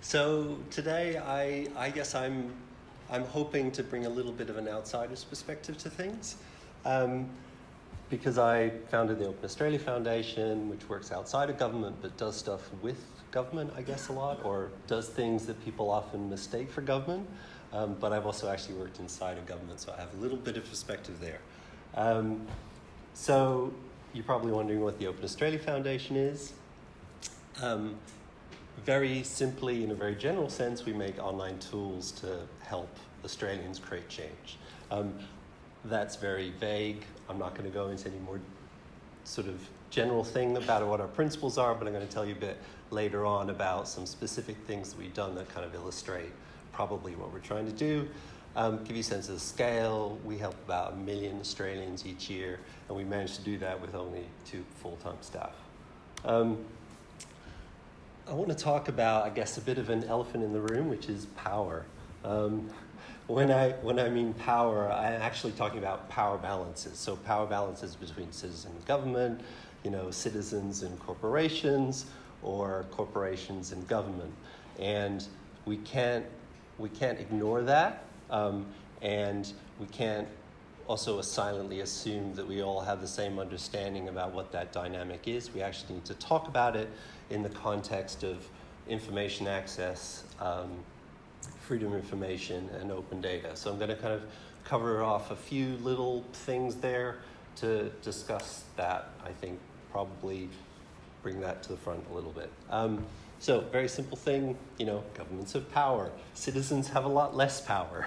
So today, I guess I'm hoping to bring a little bit of an outsider's perspective to things, because I founded the OpenAustralia Foundation, which works outside of government but does stuff with government, I guess, a lot, or does things that people often mistake for government. But I've also actually worked inside of government, so I have a little bit of perspective there. So you're probably wondering what the OpenAustralia Foundation is. Very simply, in a very general sense, we make online tools to help Australians create change. That's very vague. I'm not going to go into any more sort of general thing about what our principles are, but I'm going to tell you a bit later on about some specific things that we've done that kind of illustrate probably what we're trying to do. Give you a sense of the scale. We help about 1 million Australians each year, and we managed to do that with only 2 full-time staff. I want to talk about, I guess, a bit of an elephant in the room, which is power. When I mean power, I'm actually talking about power balances. So power balances between citizen and government, citizens and corporations, or corporations and government. And we can't ignore that, and we can't also silently assume that we all have the same understanding about what that dynamic is. We actually need to talk about it in the context of information access, freedom of information, and open data. So I'm going to kind of cover off a few little things there to discuss that. I think probably bring that to the front a little bit. So very simple thing, governments have power. Citizens have a lot less power.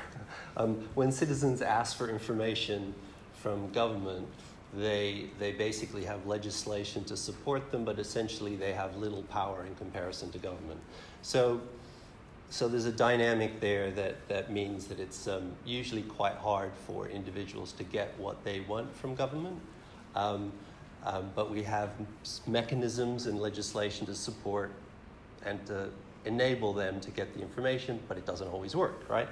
When citizens ask for information from government, they basically have legislation to support them, but essentially they have little power in comparison to government. So there's a dynamic there that means that it's usually quite hard for individuals to get what they want from government. But we have mechanisms and legislation to support and to enable them to get the information, but it doesn't always work, right?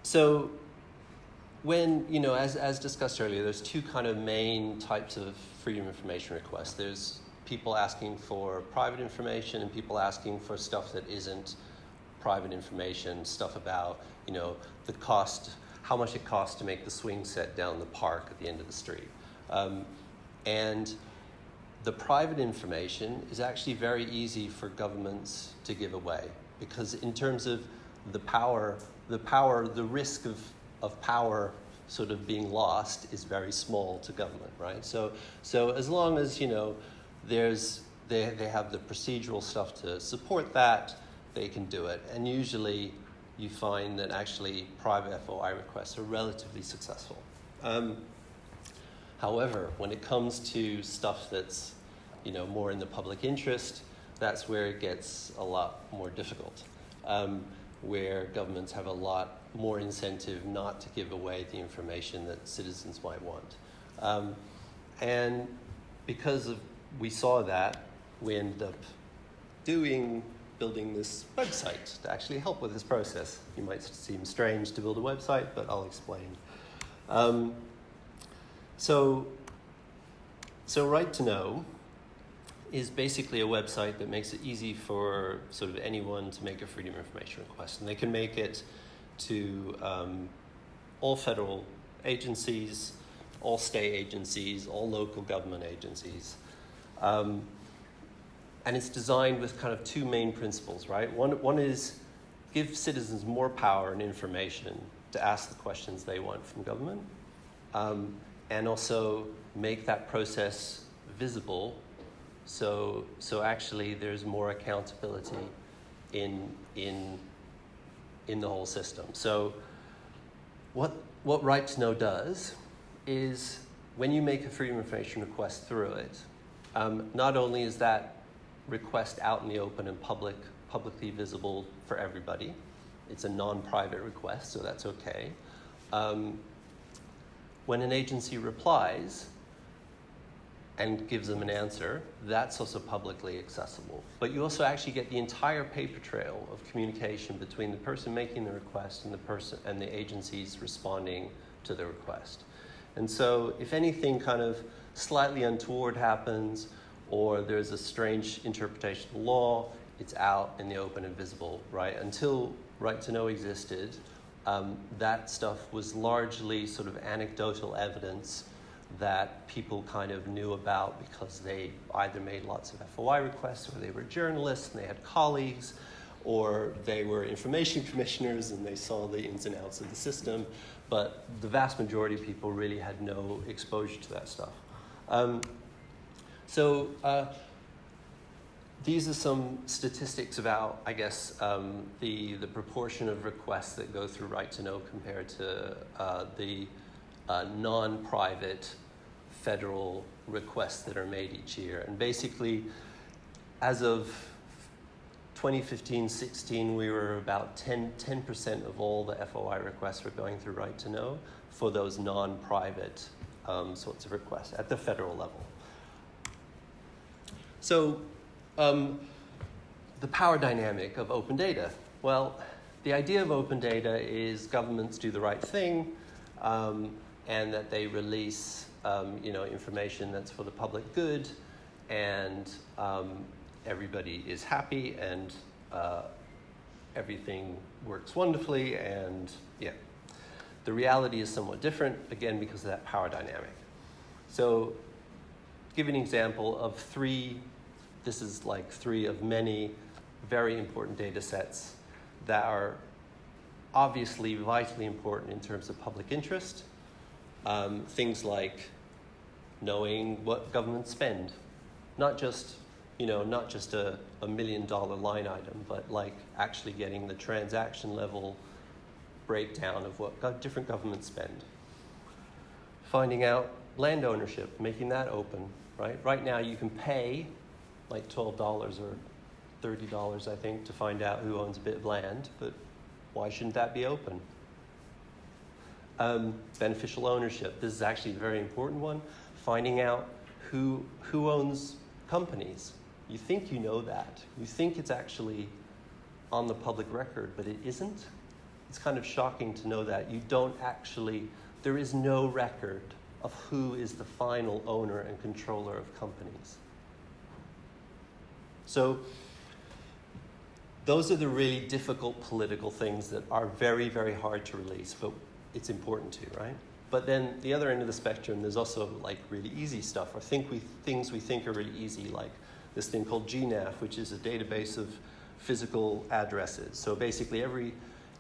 So when, as discussed earlier, there's 2 kind of main types of freedom of information requests. There's people asking for private information and people asking for stuff that isn't private information, stuff about, the cost, how much it costs to make the swing set down the park at the end of the street. And the private information is actually very easy for governments to give away, because in terms of the risk of power sort of being lost is very small to government, right? So as long as, they have the procedural stuff to support that, they can do it. And usually you find that actually private FOI requests are relatively successful. However, when it comes to stuff that's, more in the public interest, that's where it gets a lot more difficult, where governments have a lot more incentive not to give away the information that citizens might want. And because we saw that, we ended up building this website to actually help with this process. You might seem strange to build a website, but I'll explain. So RightToKnow is basically a website that makes it easy for sort of anyone to make a freedom of information request. And they can make it to all federal agencies, all state agencies, all local government agencies. And it's designed with kind of 2 main principles, right? One is give citizens more power and information to ask the questions they want from government, and also make that process visible. So actually there's more accountability in the whole system. So what RightToKnow does is when you make a freedom of information request through it, not only is that request out in the open and publicly visible for everybody, it's a non-private request, so that's okay. When an agency replies and gives them an answer, that's also publicly accessible. But you also actually get the entire paper trail of communication between the person making the request and the agencies responding to the request. And so if anything kind of slightly untoward happens, or there's a strange interpretation of law, it's out in the open and visible, right? Until RightToKnow existed, that stuff was largely sort of anecdotal evidence that people kind of knew about because they either made lots of FOI requests, or they were journalists and they had colleagues, or they were information commissioners and they saw the ins and outs of the system. But the vast majority of people really had no exposure to that stuff. These are some statistics about, I guess, the proportion of requests that go through RightToKnow compared to the non-private federal requests that are made each year. And basically, as of 2015-16, we were about 10% of all the FOI requests were going through RightToKnow for those non-private sorts of requests at the federal level. So the power dynamic of open data. Well, the idea of open data is governments do the right thing, and that they release information that's for the public good, and everybody is happy, and everything works wonderfully, and yeah. The reality is somewhat different, again, because of that power dynamic. So, give an example of three. This is like three of many very important data sets that are obviously vitally important in terms of public interest. Things like knowing what governments spend, not just a $1 million line item, but like actually getting the transaction level breakdown of what different governments spend. Finding out land ownership, making that open, right? Right now you can pay like $12 or $30, I think, to find out who owns a bit of land, but why shouldn't that be open? Beneficial ownership. This is actually a very important one. Finding out who owns companies. You think you know that. You think it's actually on the public record, but it isn't. It's kind of shocking to know that. There is no record of who is the final owner and controller of companies. So those are the really difficult political things that are very, very hard to release, but it's important to, right? But then the other end of the spectrum, there's also like really easy stuff, or things we think are really easy, like this thing called GNAF, which is a database of physical addresses. So basically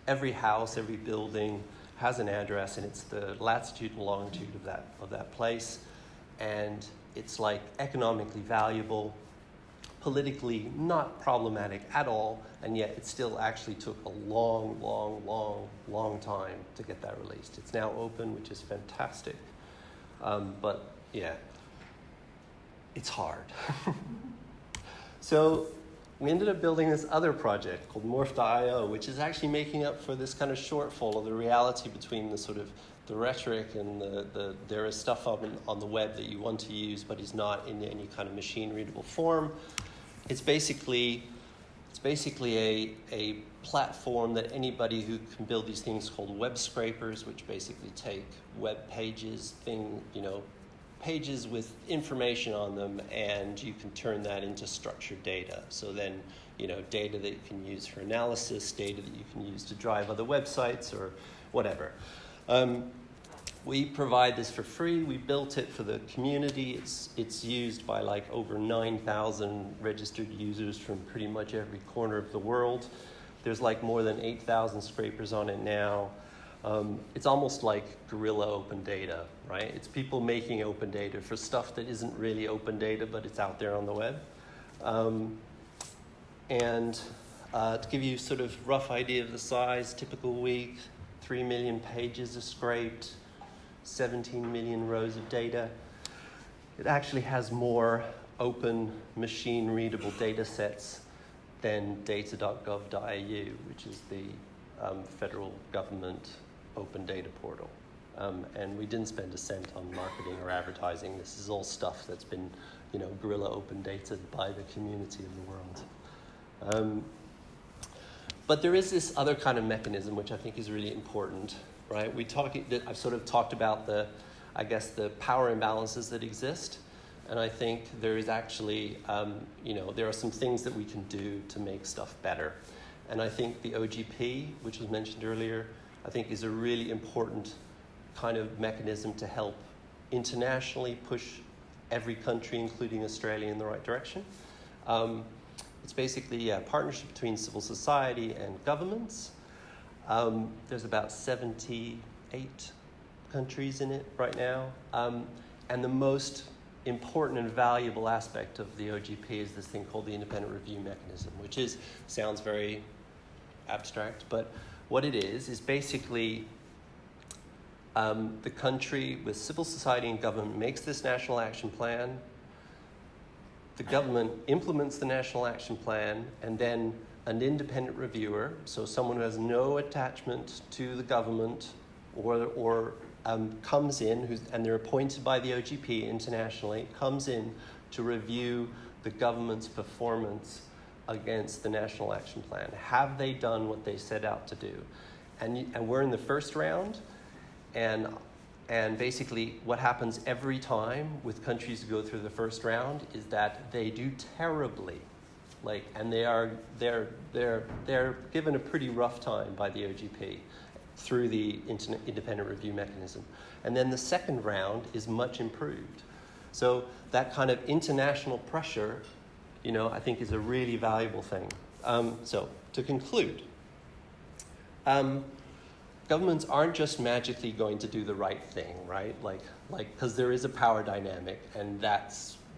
every house, every building has an address, and it's the latitude and longitude of that place. And it's like economically valuable, politically not problematic at all, and yet it still actually took a long, long, long, long time to get that released. It's now open, which is fantastic. But yeah, it's hard. So we ended up building this other project called Morphio, which is actually making up for this kind of shortfall of the reality between the sort of the rhetoric and there is stuff on the web that you want to use, but is not in any kind of machine readable form. It's basically a platform that anybody who can build these things called web scrapers, which basically take web pages, pages with information on them, and you can turn that into structured data. So then, data that you can use for analysis, data that you can use to drive other websites or whatever. We provide this for free. We built it for the community. It's used by like over 9,000 registered users from pretty much every corner of the world. There's like more than 8,000 scrapers on it now. It's almost like guerrilla open data, right? It's people making open data for stuff that isn't really open data, but it's out there on the web. To give you sort of rough idea of the size, typical week, 3 million pages are scraped, 17 million rows of data. It actually has more open machine-readable data sets than data.gov.au, which is the federal government open data portal. And we didn't spend a cent on marketing or advertising. This is all stuff that's been, guerrilla open data by the community of the world. But there is this other kind of mechanism which I think is really important, right? I've sort of talked about the power imbalances that exist. And I think there is actually, there are some things that we can do to make stuff better. And I think the OGP, which was mentioned earlier, I think is a really important kind of mechanism to help internationally push every country, including Australia, in the right direction. It's basically a partnership between civil society and governments. There's about 78 countries in it right now. And the most important and valuable aspect of the OGP is this thing called the independent review mechanism, which sounds very abstract, but what it is basically the country with civil society and government makes this national action plan. The government implements the national action plan, and then an independent reviewer, so someone who has no attachment to the government or comes in, and they're appointed by the OGP internationally, comes in to review the government's performance against the national action plan. Have they done what they set out to do? And we're in the first round, and basically what happens every time with countries who go through the first round is that they do terribly, and they're given a pretty rough time by the OGP through the independent review mechanism. And then the second round is much improved. So that kind of international pressure, I think is a really valuable thing. So to conclude, governments aren't just magically going to do the right thing, right? Because there is a power dynamic, and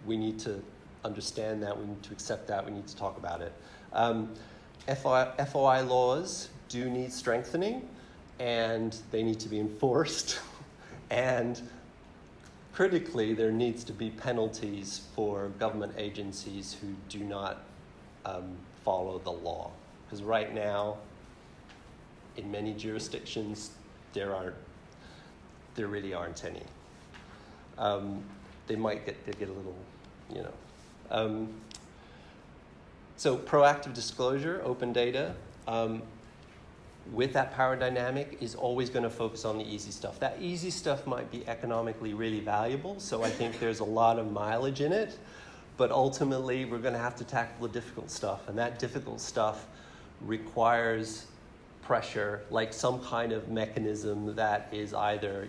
we need to understand that, we need to accept that, we need to talk about it. FOI laws do need strengthening, and they need to be enforced. And critically, there needs to be penalties for government agencies who do not follow the law. Because right now, in many jurisdictions, there really aren't any. They might get a little, So proactive disclosure, open data, with that power dynamic is always going to focus on the easy stuff. That easy stuff might be economically really valuable, so I think there's a lot of mileage in it, but ultimately we're going to have to tackle the difficult stuff, and that difficult stuff requires pressure, like some kind of mechanism that is either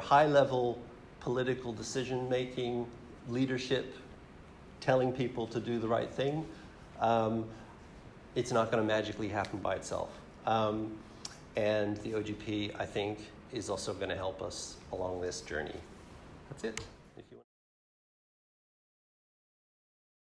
high-level political decision-making, leadership, telling people to do the right thing. It's not going to magically happen by itself. And the OGP, I think, is also going to help us along this journey. That's it.